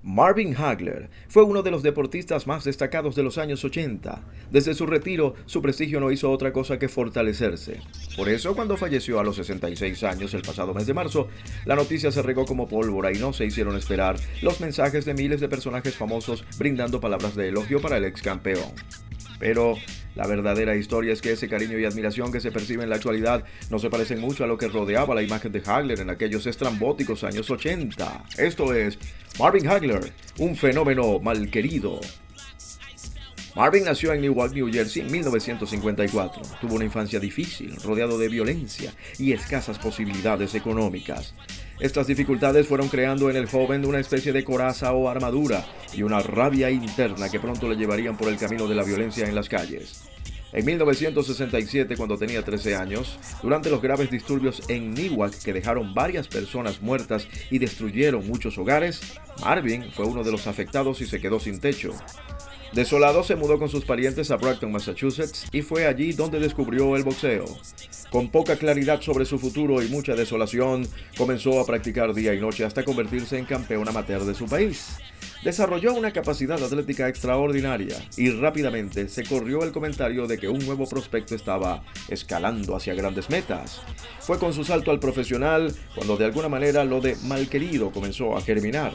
Marvin Hagler fue uno de los deportistas más destacados de los años 80. Desde su retiro, su prestigio no hizo otra cosa que fortalecerse. Por eso, cuando falleció a los 66 años el pasado mes de marzo, la noticia se regó como pólvora y no se hicieron esperar los mensajes de miles de personajes famosos brindando palabras de elogio para el ex campeón. Pero la verdadera historia es que ese cariño y admiración que se percibe en la actualidad no se parecen mucho a lo que rodeaba la imagen de Hagler en aquellos estrambóticos años 80. Esto es Marvin Hagler, un fenómeno malquerido. Marvin nació en Newark, New Jersey en 1954. Tuvo una infancia difícil, rodeado de violencia y escasas posibilidades económicas. Estas dificultades fueron creando en el joven una especie de coraza o armadura y una rabia interna que pronto le llevarían por el camino de la violencia en las calles. En 1967, cuando tenía 13 años, durante los graves disturbios en Newark que dejaron varias personas muertas y destruyeron muchos hogares, Marvin fue uno de los afectados y se quedó sin techo. Desolado, se mudó con sus parientes a Brockton, Massachusetts, y fue allí donde descubrió el boxeo. Con poca claridad sobre su futuro y mucha desolación, comenzó a practicar día y noche hasta convertirse en campeón amateur de su país. Desarrolló una capacidad atlética extraordinaria y rápidamente se corrió el comentario de que un nuevo prospecto estaba escalando hacia grandes metas. Fue con su salto al profesional cuando de alguna manera lo de malquerido comenzó a germinar.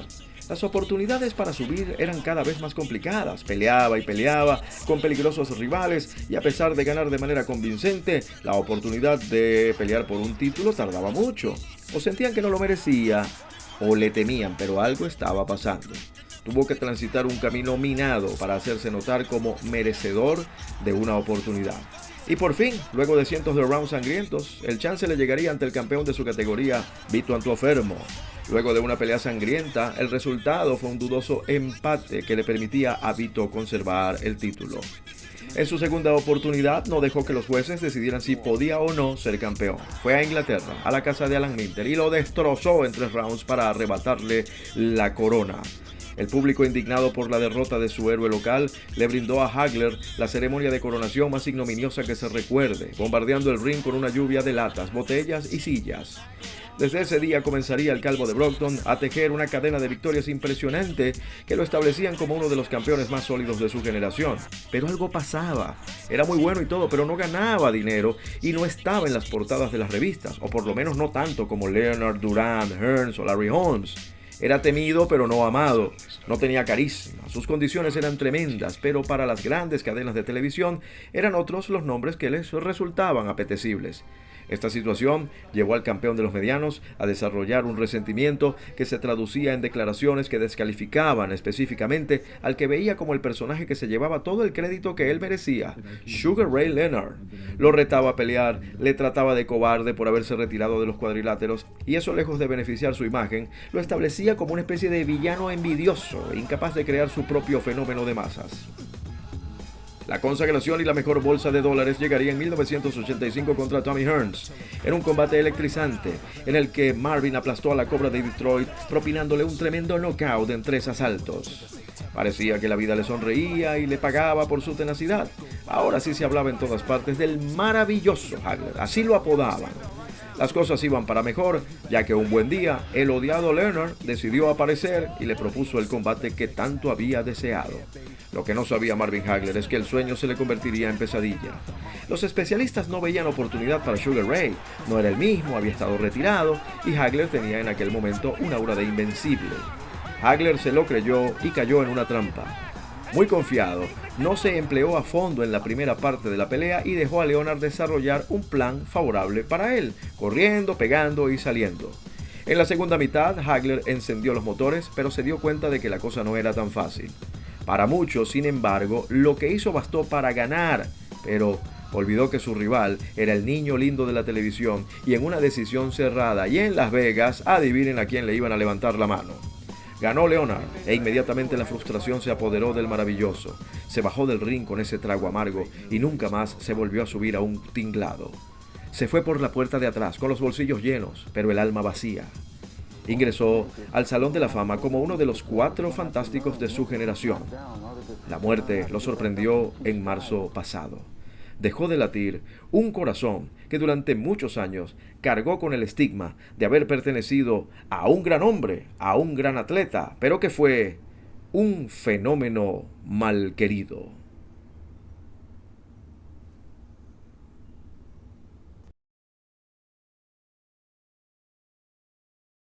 Las oportunidades para subir eran cada vez más complicadas. Peleaba y peleaba con peligrosos rivales y a pesar de ganar de manera convincente, la oportunidad de pelear por un título tardaba mucho. O sentían que no lo merecía o le temían, pero algo estaba pasando. Tuvo que transitar un camino minado para hacerse notar como merecedor de una oportunidad. Y por fin, luego de cientos de rounds sangrientos, el chance le llegaría ante el campeón de su categoría, Vito Antuofermo. Luego de una pelea sangrienta, el resultado fue un dudoso empate que le permitía a Vito conservar el título. En su segunda oportunidad, no dejó que los jueces decidieran si podía o no ser campeón. Fue a Inglaterra, a la casa de Alan Minter, y lo destrozó en 3 rounds para arrebatarle la corona. El público, indignado por la derrota de su héroe local, le brindó a Hagler la ceremonia de coronación más ignominiosa que se recuerde, bombardeando el ring con una lluvia de latas, botellas y sillas. Desde ese día comenzaría el calvo de Brockton a tejer una cadena de victorias impresionante que lo establecían como uno de los campeones más sólidos de su generación. Pero algo pasaba. Era muy bueno y todo, pero no ganaba dinero y no estaba en las portadas de las revistas, o por lo menos no tanto como Leonard, Durant, Hearns o Larry Holmes. Era temido pero no amado, no tenía carisma, sus condiciones eran tremendas, pero para las grandes cadenas de televisión eran otros los nombres que les resultaban apetecibles. Esta situación llevó al campeón de los medianos a desarrollar un resentimiento que se traducía en declaraciones que descalificaban específicamente al que veía como el personaje que se llevaba todo el crédito que él merecía, Sugar Ray Leonard. Lo retaba a pelear, le trataba de cobarde por haberse retirado de los cuadriláteros y eso, lejos de beneficiar su imagen, lo establecía como una especie de villano envidioso, incapaz de crear su propio fenómeno de masas. La consagración y la mejor bolsa de dólares llegaría en 1985 contra Tommy Hearns, en un combate electrizante en el que Marvin aplastó a la Cobra de Detroit, propinándole un tremendo knockout en 3 asaltos. Parecía que la vida le sonreía y le pagaba por su tenacidad. Ahora sí se hablaba en todas partes del maravilloso Hagler, así lo apodaban. Las cosas iban para mejor, ya que un buen día, el odiado Leonard decidió aparecer y le propuso el combate que tanto había deseado. Lo que no sabía Marvin Hagler es que el sueño se le convertiría en pesadilla. Los especialistas no veían oportunidad para Sugar Ray, no era el mismo, había estado retirado y Hagler tenía en aquel momento un aura de invencible. Hagler se lo creyó y cayó en una trampa. Muy confiado, no se empleó a fondo en la primera parte de la pelea y dejó a Leonard desarrollar un plan favorable para él, corriendo, pegando y saliendo. En la segunda mitad, Hagler encendió los motores, pero se dio cuenta de que la cosa no era tan fácil. Para muchos, sin embargo, lo que hizo bastó para ganar, pero olvidó que su rival era el niño lindo de la televisión y en una decisión cerrada y en Las Vegas, adivinen a quién le iban a levantar la mano. Ganó Leonard e inmediatamente la frustración se apoderó del maravilloso. Se bajó del ring con ese trago amargo y nunca más se volvió a subir a un tinglado. Se fue por la puerta de atrás con los bolsillos llenos, pero el alma vacía. Ingresó al Salón de la Fama como uno de los 4 fantásticos de su generación. La muerte lo sorprendió en marzo pasado. dejó de latir un corazón que durante muchos años cargó con el estigma de haber pertenecido a un gran hombre, a un gran atleta, pero que fue un fenómeno mal querido.